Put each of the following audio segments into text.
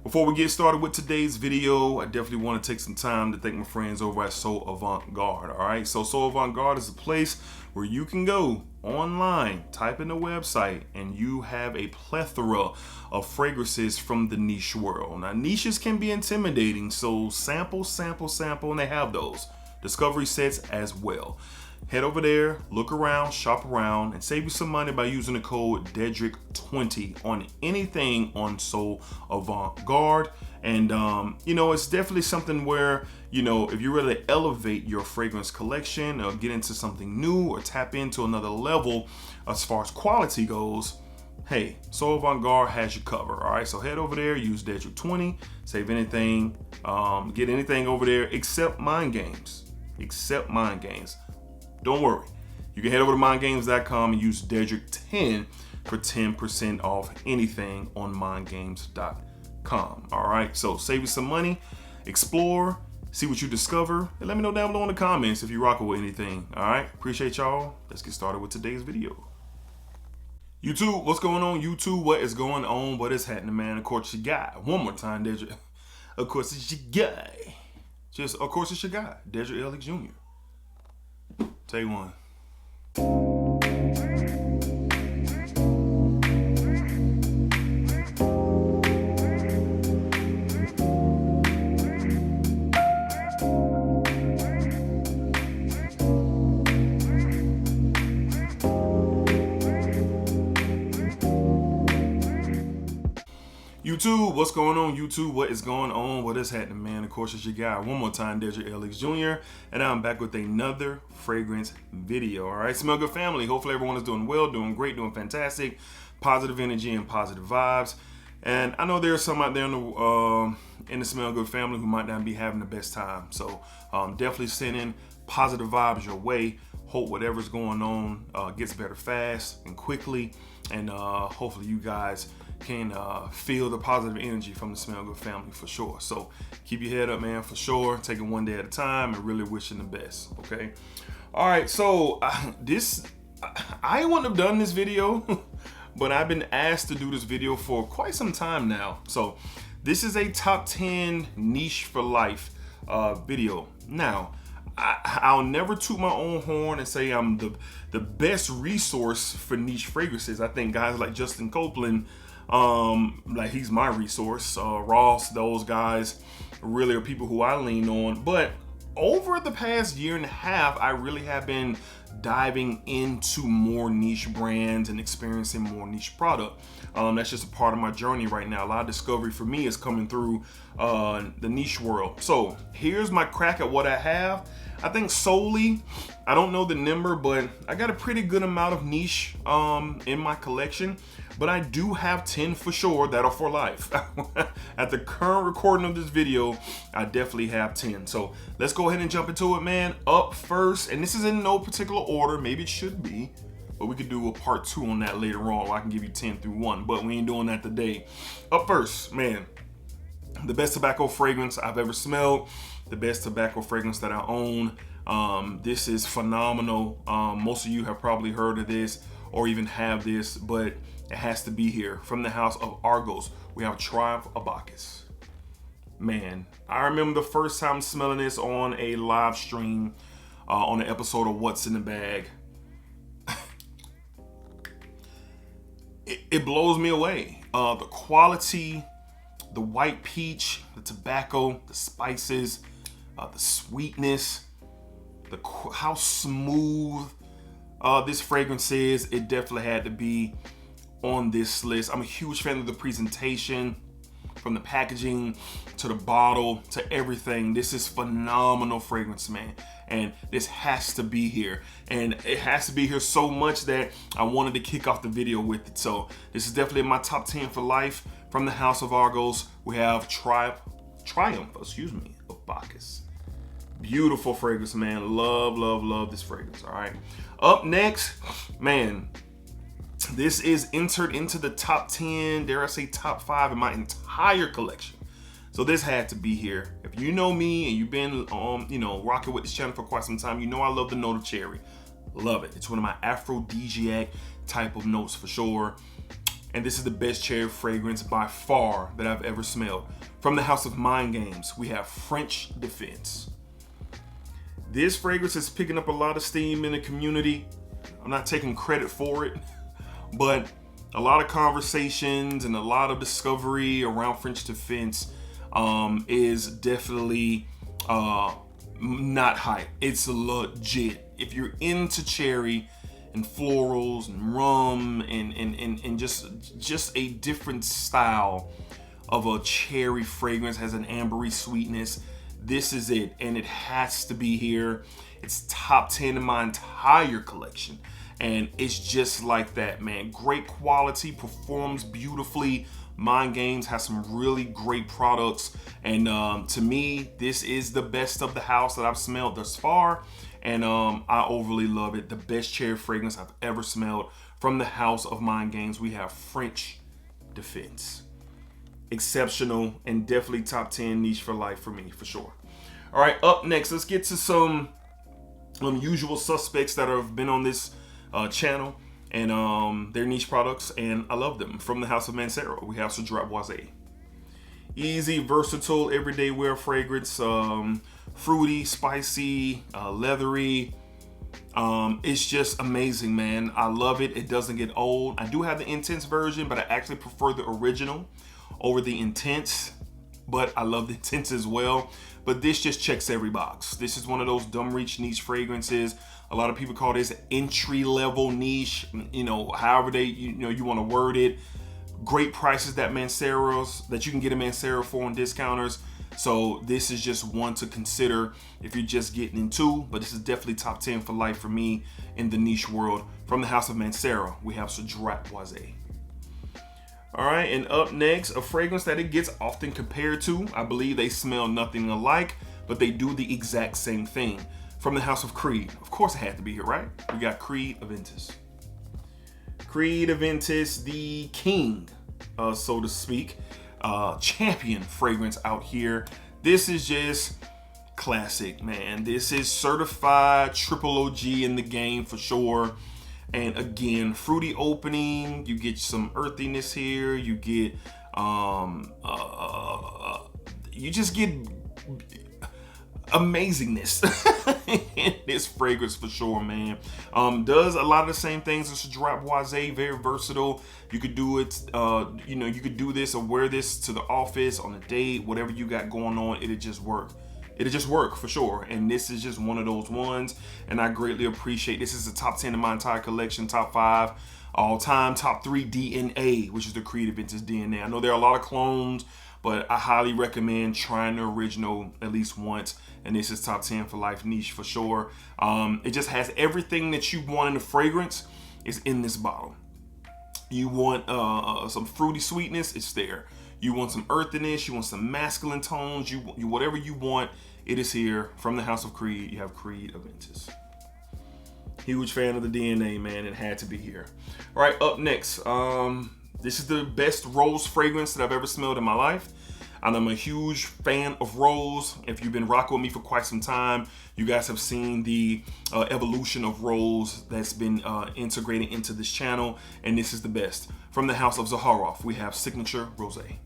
Before we get started with today's video, I definitely want to take some time to thank my friends over at So Avant-Garde. All right, so Avant-Garde is a place where you can go online, type in the website, and you have a plethora of fragrances from the niche world. Now, niches can be intimidating, so sample, and they have those discovery sets as well. Head over there, look around, shop around, and save you some money by using the code DEDRICK20 on anything on So Avant-Garde. And it's definitely something where, if you really elevate your fragrance collection or get into something new or tap into another level as far as quality goes, hey, So Avant-Garde has you covered. All right, so head over there, use DEDRICK20, save anything, get anything over there except mind games. Don't worry. You can head over to mindgames.com and use DEDRICK10 for 10% off anything on mindgames.com. All right, so save you some money, explore, see what you discover, and let me know down below in the comments if you rock with anything. All right, appreciate y'all. Let's get started with today's video. YouTube, what's going on? YouTube, what is going on? What is happening, man? Of course, it's your guy. One more time, Dedrick. Of course, it's your guy. Of course, it's your guy, DEDRICKHJR. Take one. YouTube, what's going on? YouTube, what is going on? What is happening, man? Of course, it's your guy. One more time, DEDRICKHJR, and I'm back with another fragrance video. All right, Smell Good family. Hopefully, everyone is doing well, doing great, doing fantastic, positive energy and positive vibes. And I know there's some out there in the Smell Good family who might not be having the best time. So definitely sending positive vibes your way. Hope whatever's going on gets better fast and quickly, and hopefully you guys can feel the positive energy from the Smell Good family for sure. So keep your head up, man, for sure. Take it one day at a time and really wishing the best, okay? All right, so I wouldn't have done this video, but I've been asked to do this video for quite some time now. So this is a top 10 niche for life video. Now, I'll never toot my own horn and say I'm the best resource for niche fragrances. I think guys like Justin Copeland, like he's my resource. Ross, those guys really are people who I lean on. But over the past year and a half, I really have been diving into more niche brands and experiencing more niche product. That's just a part of my journey right now. A lot of discovery for me is coming through the niche world. So here's my crack at what I have. I think solely, I don't know the number, but I got a pretty good amount of niche in my collection. But I do have 10 for sure that are for life. At the current recording of this video, I definitely have 10. So let's go ahead and jump into it, man. Up first, and this is in no particular order, maybe it should be, but we could do a part 2 on that later on. I can give you 10 through 1, but we ain't doing that today. Up first, man, the best tobacco fragrance I've ever smelled, the best tobacco fragrance that I own. This is phenomenal. Most of you have probably heard of this or even have this, but it has to be here. From the house of Argos, we have Triumph of Bacchus. Man, I remember the first time smelling this on a live stream on an episode of What's in the Bag. It blows me away. The quality, the white peach, the tobacco, the spices, the sweetness, how smooth this fragrance is. It definitely had to be on this list. I'm a huge fan of the presentation, from the packaging to the bottle to everything. This is phenomenal fragrance, man. And this has to be here. And it has to be here so much that I wanted to kick off the video with it. So this is definitely in my top 10 for life. From the house of Argos, we have Triumph of Bacchus. Beautiful fragrance, man. Love this fragrance. All right. Up next, man, this is entered into the top 10, dare I say top 5 in my entire collection. So this had to be here. If you know me and you've been rocking with this channel for quite some time, you know I love the note of cherry. Love it. It's one of my aphrodisiac type of notes for sure. and this is the best cherry fragrance by far that I've ever smelled. From the house of Mind Games, we have French Defense. This fragrance is picking up a lot of steam in the community. I'm not taking credit for it, but a lot of conversations and a lot of discovery around French Defense is definitely not hype. It's legit. If you're into cherry and florals and rum and just a different style of a cherry fragrance, has an ambery sweetness, this is it, and it has to be here. It's top 10 in my entire collection, and it's just like that, man. Great quality, performs beautifully. Mind Games has some really great products, and to me, this is the best of the house that I've smelled thus far, and I overly love it. The best cherry fragrance I've ever smelled. From the house of Mind Games, we have French Defense. Exceptional, and definitely top 10 niche for life for me, for sure. All right, up next, let's get to some usual suspects that have been on this channel, and their niche products, and I love them. From the house of Mancera, we have DEDRICKHJR. Easy, versatile, everyday wear fragrance. Fruity, spicy, leathery. It's just amazing, man. I love it. It doesn't get old. I do have the intense version, but I actually prefer the original over the intense, but I love the intense as well. But this just checks every box. This is one of those dumb reach niche fragrances. A lot of people call this entry level niche, you know, however they, you want to word it. Great prices that you can get a Mancera for on discounters. So this is just one to consider if you're just getting into, but this is definitely top 10 for life for me in the niche world. From the house of Mancera, we have DEDRICKHJR. All right, and up next, a fragrance that it gets often compared to. I believe they smell nothing alike, but they do the exact same thing. From the house of Creed. Of course it had to be here, right? We got Creed Aventus. Creed Aventus, the king, so to speak, champion fragrance out here. This is just classic, man. This is certified triple OG in the game for sure. And again, fruity opening, you get some earthiness here, you get you just get amazingness in this fragrance for sure, man. Does a lot of the same things as DEDRICKHJR, very versatile. You could do it, you could do this or wear this to the office, on a date, whatever you got going on, it'll just work. It'll just work for sure. And this is just one of those ones, and I greatly appreciate this. Is the top 10 in my entire collection, top 5 all time, top 3 DNA, which is the Creed Aventus DNA. I know there are a lot of clones, but I highly recommend trying the original at least once, and this is top 10 for life niche for sure. It just has everything that you want in a fragrance is in this bottle. You want some fruity sweetness, it's there. You want some earthiness, you want some masculine tones, you whatever you want, it is here. From the house of Creed, you have Creed Aventus. Huge fan of the DNA, man. It had to be here. All right, up next. This is the best rose fragrance that I've ever smelled in my life. And I'm a huge fan of rose. If you've been rocking with me for quite some time, you guys have seen the evolution of rose that's been integrated into this channel, and this is the best. From the house of Zaharoff, we have Signature Rosé.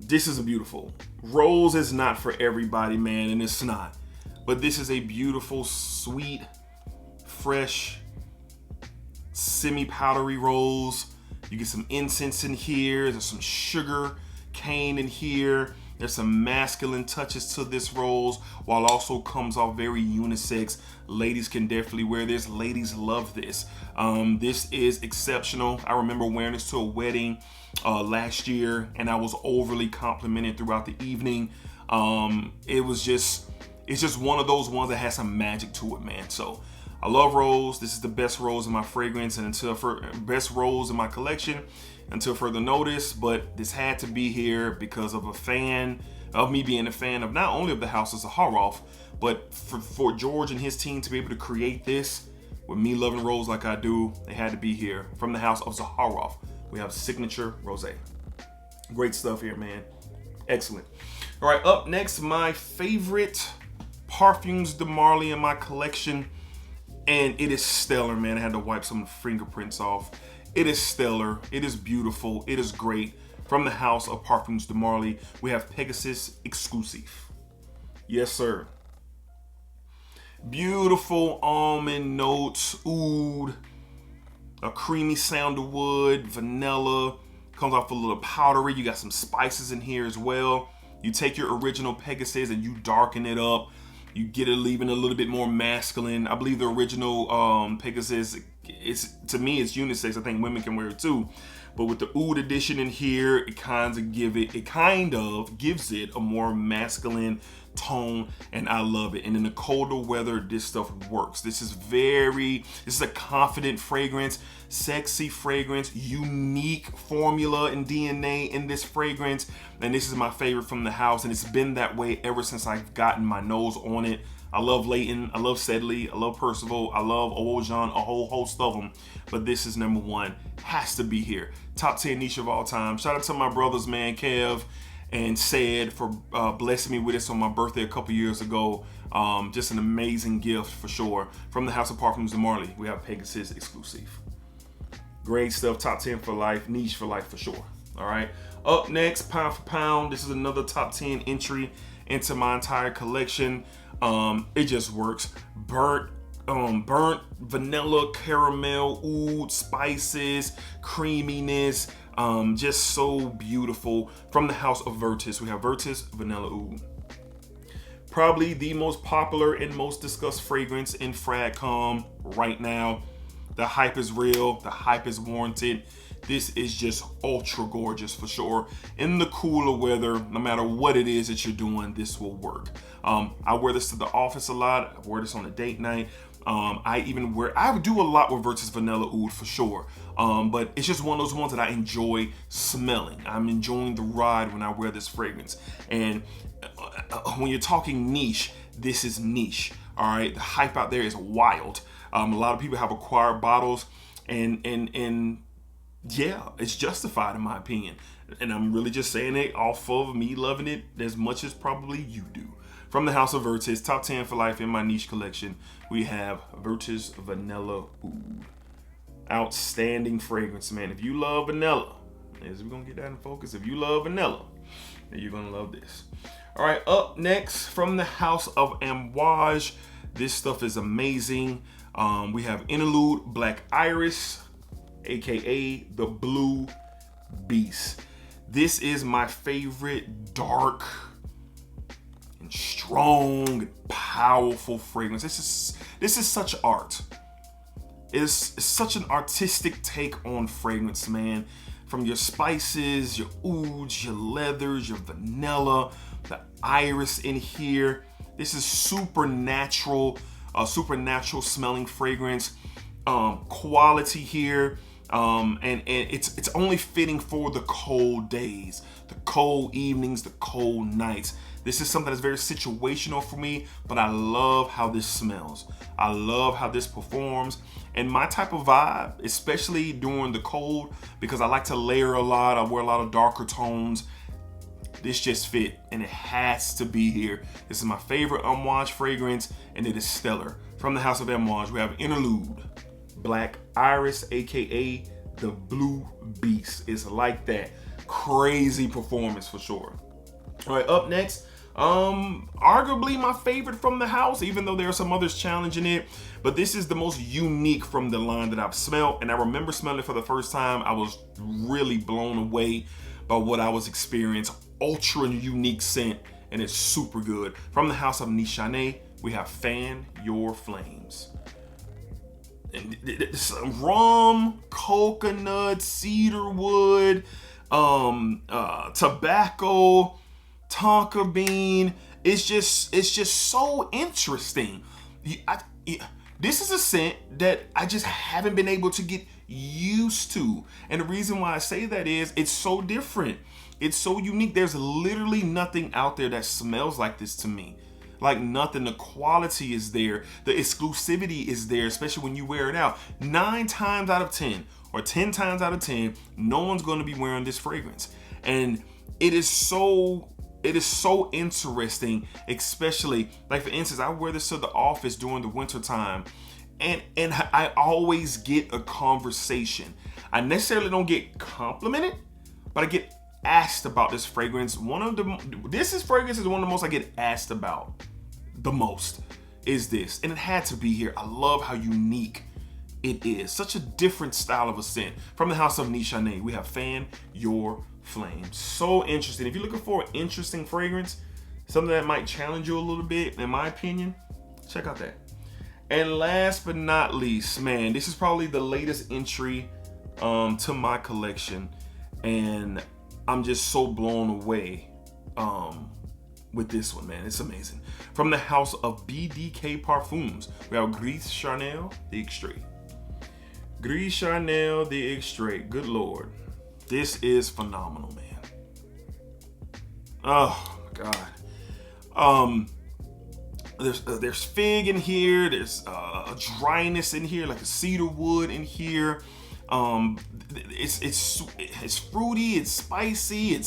This is a beautiful. Rose is not for everybody, man, and it's not. But this is a beautiful, sweet, fresh, semi-powdery rose. You get some incense in here. There's some sugar cane in here. There's some masculine touches to this rose, while also comes off very unisex. Ladies can definitely wear this. Ladies love this. This is exceptional. I remember wearing this to a wedding last year, and I was overly complimented throughout the evening. It's just one of those ones that has some magic to it, man. So I love rose. This is the best rose in my fragrance, and best rose in my collection until further notice. But this had to be here because of me being a fan of not only of the house of Zaharoff, but for George and his team to be able to create this with me loving rose like I do, they had to be here. From the house of Zaharoff, we have Signature Rosé. Great stuff here, man. Excellent. All right, up next, my favorite Parfums de Marly in my collection, and it is stellar, man. I had to wipe some fingerprints off. It is stellar. It is beautiful. It is great. From the house of Parfums de Marly, we have Pegasus Exclusive. Yes, sir. Beautiful almond notes, oud, a creamy sandalwood, vanilla. Comes off a little powdery. You got some spices in here as well. You take your original Pegasus and you darken it up. You get it leaving a little bit more masculine. I believe the original Pegasus, to me, it's unisex. I think women can wear it too. But with the oud edition in here, it kind of gives it a more masculine tone, and I love it. And in the colder weather, this stuff works. This is a confident fragrance, sexy fragrance, unique formula and DNA in this fragrance. And this is my favorite from the house, and it's been that way ever since I've gotten my nose on it. I love Layton, I love Sedley, I love Percival, I love Owojan, a whole host of them. But this is number one, has to be here. Top 10 niche of all time. Shout out to my brothers, man, Kev and Said, for blessing me with this on my birthday a couple years ago. Just an amazing gift for sure. From the house of Parfums de Marly, we have Pegasus Exclusive. Great stuff, top 10 for life, niche for life for sure. All right, up next, pound for pound, this is another top 10 entry into my entire collection. It just works. Burnt vanilla, caramel, oud, spices, creaminess, just so beautiful. From the house of Virtus, we have Virtus Vanilla Oud. Probably the most popular and most discussed fragrance in Fragcom right now. The hype is real, the hype is warranted. This is just ultra gorgeous for sure. In the cooler weather, no matter what it is that you're doing, this will work. I wear this to the office a lot. I wear this on a date night. I do a lot with Virtus Vanilla Oud for sure. But it's just one of those ones that I enjoy smelling. I'm enjoying the ride when I wear this fragrance. And when you're talking niche, this is niche. All right, the hype out there is wild. A lot of people have acquired bottles, and yeah, it's justified in my opinion. And I'm really just saying it off of me loving it as much as probably you do. From the house of Virtus, top 10 for life in my niche collection, we have Virtus Vanilla Oud. Outstanding fragrance, man. If you love vanilla, as we're gonna get that in focus, if you love vanilla, then you're gonna love this. All right, up next, from the house of Amouage, this stuff is amazing. We have Interlude Black Iris, aka the Blue Beast. This is my favorite dark and strong and powerful fragrance. This is such art. It's such an artistic take on fragrance, man. From your spices, your ouds, your leathers, your vanilla, the iris in here. This is supernatural smelling fragrance. Quality here. And it's only fitting for the cold days, the cold evenings, the cold nights. This is something that's very situational for me, but I love how this smells. I love how this performs. And my type of vibe, especially during the cold, because I like to layer a lot, I wear a lot of darker tones, this just fit, and it has to be here. This is my favorite Amouage fragrance, and it is stellar. From the house of Amouage, we have Interlude Black Iris, aka the Blue Beast. It's like that. Crazy performance for sure. All right, up next, arguably my favorite from the house, even though there are some others challenging it, but this is the most unique from the line that I've smelled. And I remember smelling it for the first time. I was really blown away by what I was experiencing. Ultra unique scent, and it's super good. From the house of Nishane, we have Fan Your Flames. And it's rum, coconut, cedarwood, tobacco, tonka bean. It's just so interesting. This is a scent that I just haven't been able to get used to. And the reason why I say that is it's so different. It's so unique. There's literally nothing out there that smells like this to me. Like nothing. The quality is there. The exclusivity is there, especially when you wear it out. 9 times out of 10 or 10 times out of 10, no one's going to be wearing this fragrance. And it is so interesting, especially like for instance, I wear this to the office during the winter time. And I always get a conversation. I necessarily don't get complimented, but I get asked about this fragrance. Fragrance is one of the most I get asked about the most is this. And it had to be here. I love how unique it is. Such a different style of a scent. From the house of Niche Chanel, we have Fan Your Flame. So interesting. If you're looking for an interesting fragrance, something that might challenge you a little bit, in my opinion, check out that. And last but not least, man, this is probably the latest entry to my collection. And I'm just so blown away with this one, man. It's amazing. From the house of BDK Parfums, we have Gris Charnel d'Extrait. Gris Charnel d'Extrait. Good Lord. This is phenomenal, man. Oh my God. There's fig in here. There's a dryness in here, like a cedar wood in here. It's fruity. It's spicy.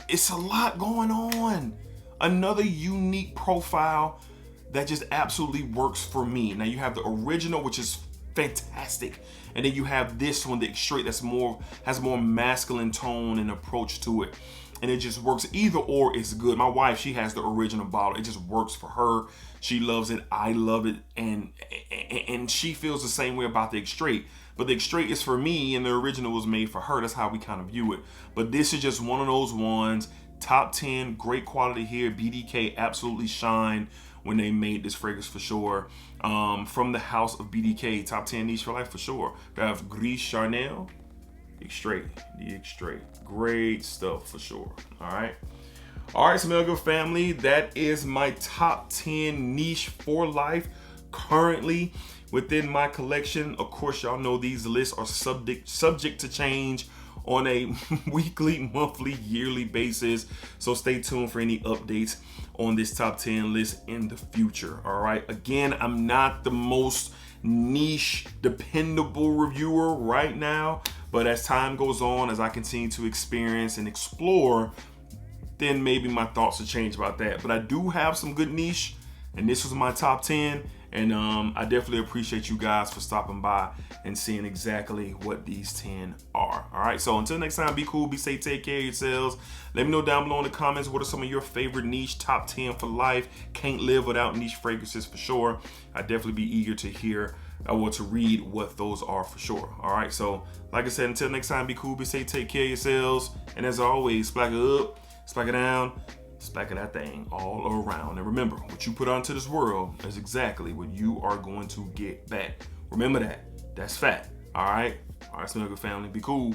It's a lot going on. Another unique profile that just absolutely works for me. Now you have the original, which is fantastic, and then you have this one, the Extrait, has more masculine tone and approach to it, and it just works. Either or is good. My wife, she has the original bottle. It just works for her. She loves it. I love it, and she feels the same way about the Extrait. But the Extrait is for me, and the original was made for her. That's how we kind of view it. But this is just one of those ones. Top 10, great quality here. BDK absolutely shine when they made this fragrance for sure. From the house of BDK, top 10 niche for life for sure. We have Gris Charnel, Extrait, the Extrait. Great stuff for sure. All right, Smell Good family, that is my top 10 niche for life currently within my collection. Of course, y'all know these lists are subject to change on a weekly, monthly, yearly basis. So stay tuned for any updates on this top 10 list in the future. All right. Again, I'm not the most niche, dependable reviewer right now, but as time goes on, as I continue to experience and explore, then maybe my thoughts will change about that. But I do have some good niche, and this was my top 10. And I definitely appreciate you guys for stopping by and seeing exactly what these 10 are. All right, so until next time, be cool, be safe, take care of yourselves. Let me know down below in the comments, what are some of your favorite niche top 10 for life? Can't live without niche fragrances for sure. I'd definitely be eager to hear or to read what those are for sure. All right, so like I said, until next time, be cool, be safe, take care of yourselves. And as always, splack it up, splack it down, smacking that thing all around. And remember, what you put onto this world is exactly what you are going to get back. Remember that. That's fact. All right, Smell Good family. Be cool.